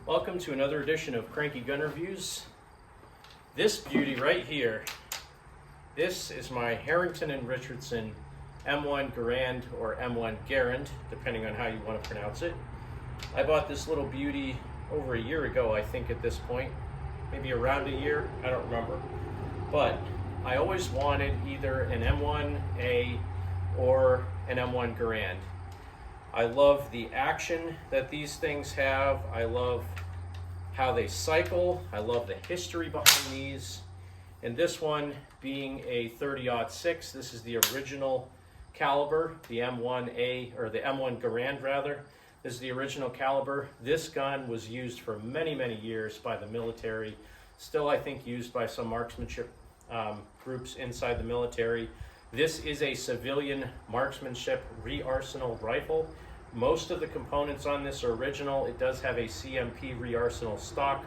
Welcome to another edition of Cranky Gun Reviews. This beauty right here, this is my Harrington & Richardson M1 Garand or M1 Garand, depending on how you want to pronounce it. I bought this little beauty over a year ago, I think at this point, maybe around a year, I don't remember. But I always wanted either an M1A or an M1 Garand. I love the action that these things have. I love how they cycle. I love the history behind these. And this one being a 30-06, this is the original caliber, the M1A, or the M1 Garand rather. This is the original caliber. This gun was used for many, many years by the military. Still, I think, used by some marksmanship groups inside the military. This is a civilian marksmanship re-arsenal rifle. Most of the components on this are original. It does have a CMP re-arsenal stock.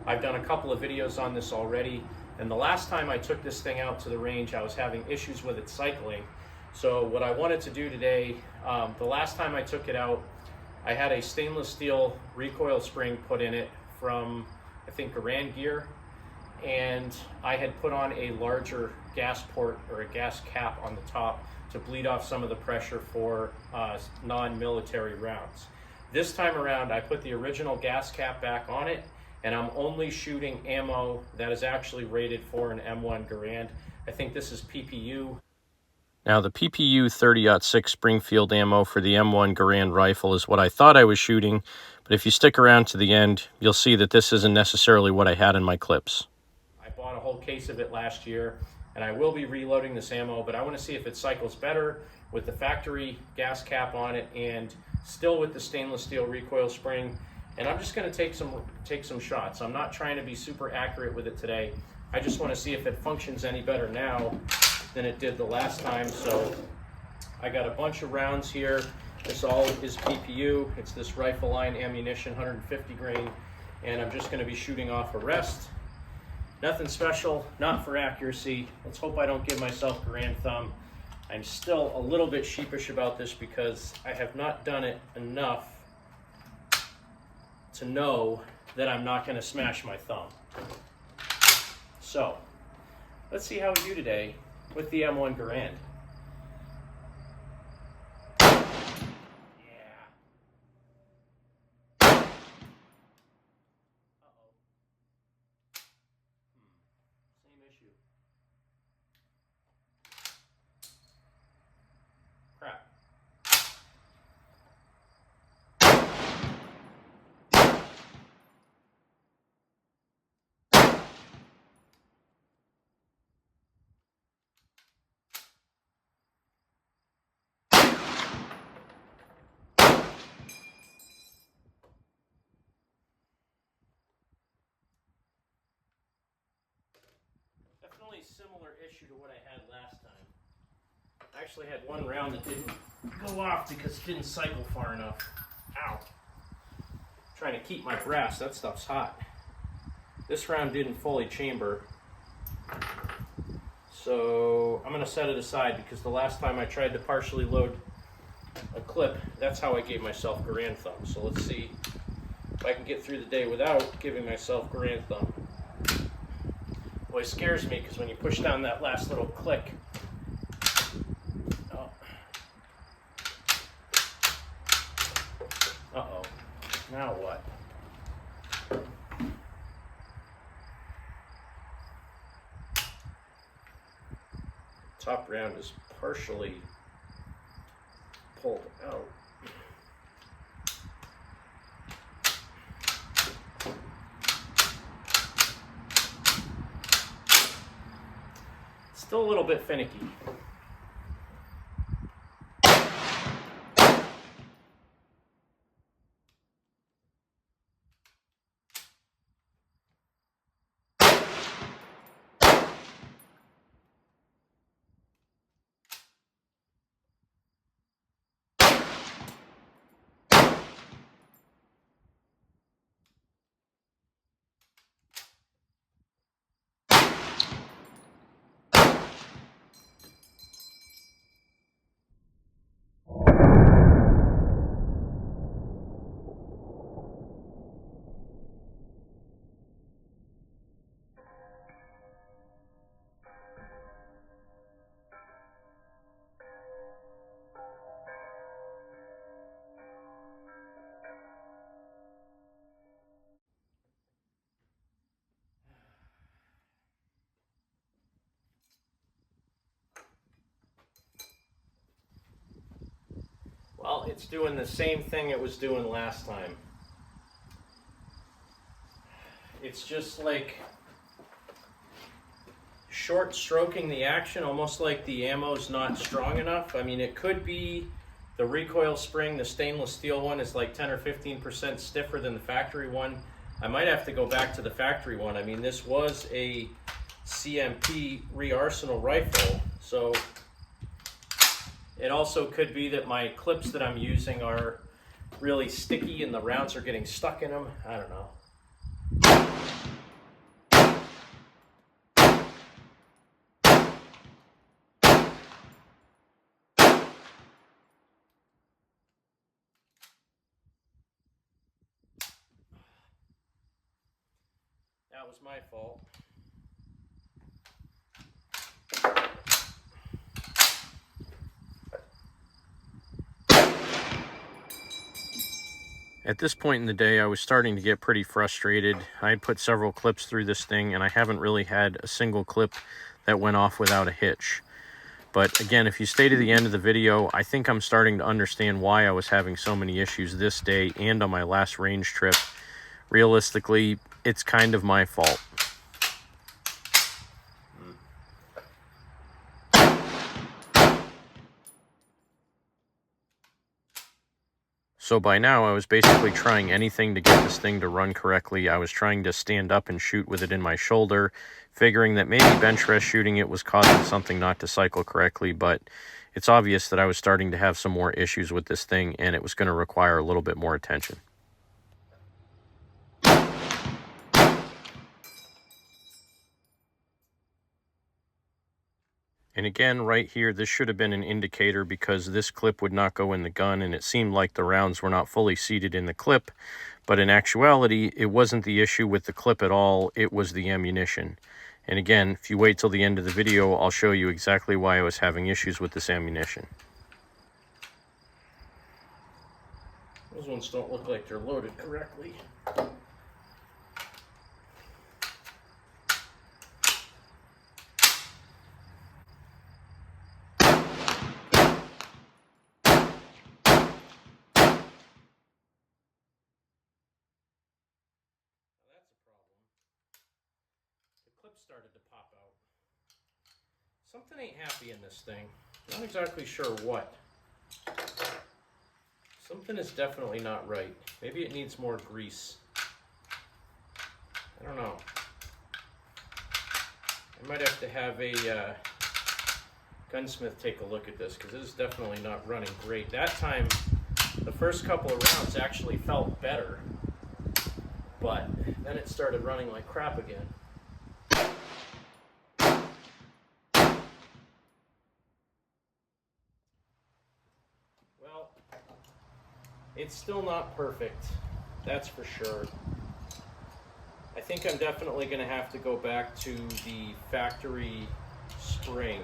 I've done a couple of videos on this already, and the last time I took this thing out to the range, I was having issues with it cycling. So what I wanted to do today, the last time I took it out, I had a stainless steel recoil spring put in it from, I think, Garand Gear, and I had put on a larger gas port or a gas cap on the top to bleed off some of the pressure for non-military rounds. This time around, I put the original gas cap back on it, and I'm only shooting ammo that is actually rated for an M1 Garand. I think this is PPU. Now the PPU 30-06 Springfield ammo for the M1 Garand rifle is what I thought I was shooting, but if you stick around to the end, you'll see that this isn't necessarily what I had in my clips. I bought a whole case of it last year, and I will be reloading this ammo, but I want to see if it cycles better with the factory gas cap on it and still with the stainless steel recoil spring. And I'm just going to take some shots. I'm not trying to be super accurate with it today. I just want to see if it functions any better now than it did the last time. So I got a bunch of rounds here. This all is PPU. It's this rifle line ammunition, 150 grain, and I'm just going to be shooting off a rest. Nothing special, not for accuracy. Let's hope I don't give myself Garand thumb. I'm still a little bit sheepish about this because I have not done it enough to know that I'm not going to smash my thumb. So let's see how we do today with the M1 Garand. Crap. Definitely similar issue to what I had last time. I actually had one round that didn't go off because it didn't cycle far enough. Ow. Trying to keep my brass, that stuff's hot. This round didn't fully chamber. So I'm going to set it aside because the last time I tried to partially load a clip, that's how I gave myself Garand thumb. So let's see if I can get through the day without giving myself Garand thumb. Boy, it scares me because when you push down that last little click, uh-oh, now what? Top round is partially pulled out. Still a little bit finicky. Well, it's doing the same thing it was doing last time. It's just like short stroking the action, almost like the ammo's not strong enough. I mean, it could be the recoil spring, the stainless steel one is like 10 or 15% stiffer than the factory one. I might have to go back to the factory one. I mean, this was a CMP re-arsenal rifle, so it also could be that my clips that I'm using are really sticky and the rounds are getting stuck in them. I don't know. That was my fault. At this point in the day, I was starting to get pretty frustrated. I had put several clips through this thing, and I haven't really had a single clip that went off without a hitch. But again, if you stay to the end of the video, I think I'm starting to understand why I was having so many issues this day and on my last range trip. Realistically, it's kind of my fault. So by now, I was basically trying anything to get this thing to run correctly. I was trying to stand up and shoot with it in my shoulder, figuring that maybe bench rest shooting it was causing something not to cycle correctly, but it's obvious that I was starting to have some more issues with this thing, and it was going to require a little bit more attention. And again, right here, this should have been an indicator because this clip would not go in the gun, and it seemed like the rounds were not fully seated in the clip. But in actuality, it wasn't the issue with the clip at all, it was the ammunition. And again, if you wait till the end of the video, I'll show you exactly why I was having issues with this ammunition. Those ones don't look like they're loaded correctly. Started to pop out. Something ain't happy in this thing. Not exactly sure what. Something is definitely not right. Maybe it needs more grease. I don't know. I might have to have a gunsmith take a look at this because this is definitely not running great. That time, the first couple of rounds actually felt better, but then it started running like crap again. It's still not perfect, that's for sure. I think I'm definitely going to have to go back to the factory spring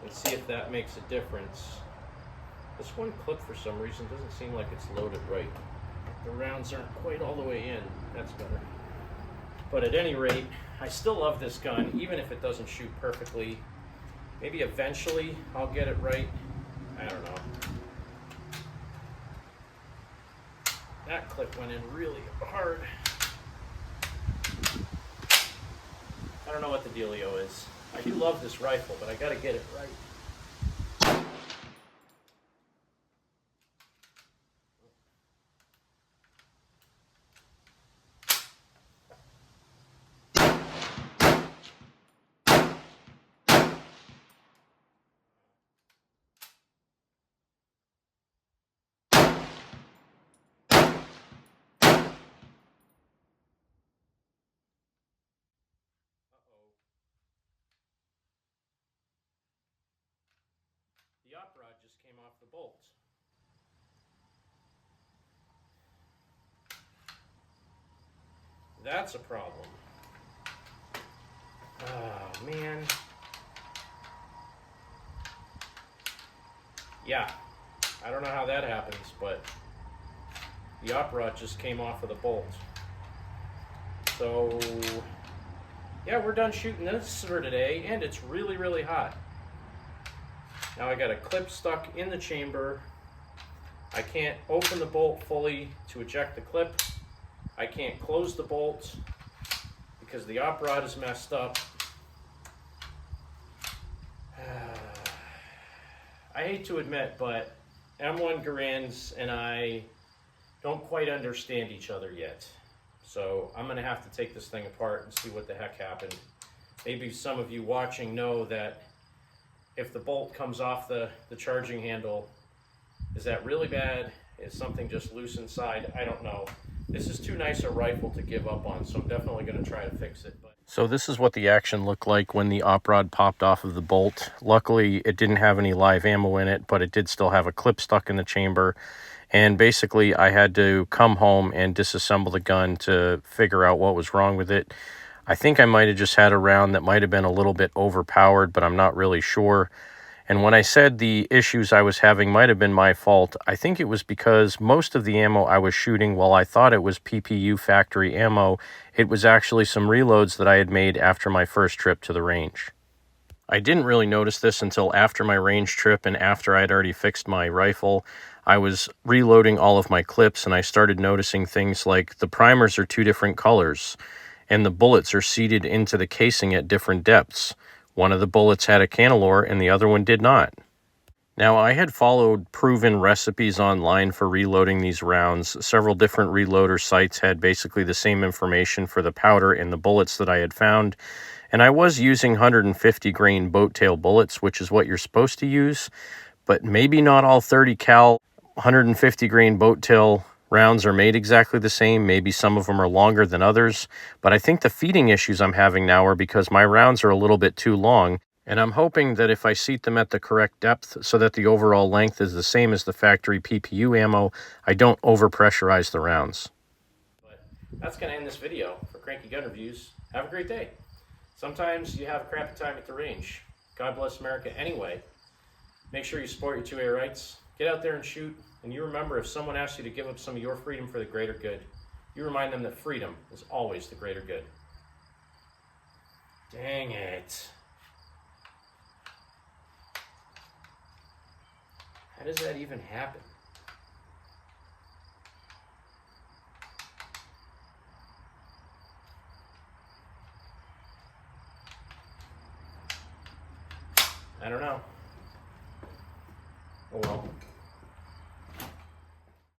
and see if that makes a difference. This one clip for some reason doesn't seem like it's loaded right. The rounds aren't quite all the way in. That's better. But at any rate, I still love this gun, even if it doesn't shoot perfectly. Maybe eventually I'll get it right. I don't know. That clip went in really hard. I don't know what the dealio is. I do love this rifle, but I gotta get it right. The op rod just came off the bolt. That's a problem. Oh, man. Yeah, I don't know how that happens, but the op rod just came off of the bolt. So, yeah, we're done shooting this for today, and it's really, really hot. Now I got a clip stuck in the chamber. I can't open the bolt fully to eject the clip. I can't close the bolt because the op rod is messed up. I hate to admit, but M1 Garands and I don't quite understand each other yet. So I'm gonna have to take this thing apart and see what the heck happened. Maybe some of you watching know that if the bolt comes off the charging handle, is that really bad? Is something just loose inside? I don't know. This is too nice a rifle to give up on, so I'm definitely gonna try to fix it. So this is what the action looked like when the op rod popped off of the bolt. Luckily, it didn't have any live ammo in it, but it did still have a clip stuck in the chamber. And basically, I had to come home and disassemble the gun to figure out what was wrong with it. I think I might have just had a round that might have been a little bit overpowered, but I'm not really sure. And when I said the issues I was having might have been my fault, I think it was because most of the ammo I was shooting, while I thought it was PPU factory ammo, it was actually some reloads that I had made after my first trip to the range. I didn't really notice this until after my range trip and after I'd already fixed my rifle. I was reloading all of my clips and I started noticing things like the primers are two different colors and the bullets are seated into the casing at different depths. One of the bullets had a canalor and the other one did not. Now, I had followed proven recipes online for reloading these rounds. Several different reloader sites had basically the same information for the powder and the bullets that I had found. And I was using 150 grain boat tail bullets, which is what you're supposed to use. But maybe not all 30 cal 150 grain boat tail rounds are made exactly the same. Maybe some of them are longer than others. But I think the feeding issues I'm having now are because my rounds are a little bit too long. And I'm hoping that if I seat them at the correct depth so that the overall length is the same as the factory PPU ammo, I don't overpressurize the rounds. But that's going to end this video for Cranky Gun Reviews. Have a great day. Sometimes you have a crappy time at the range. God bless America anyway. Make sure you support your 2A rights. Get out there and shoot. And you remember, if someone asks you to give up some of your freedom for the greater good, you remind them that freedom is always the greater good. Dang it. How does that even happen? I don't know. Oh well.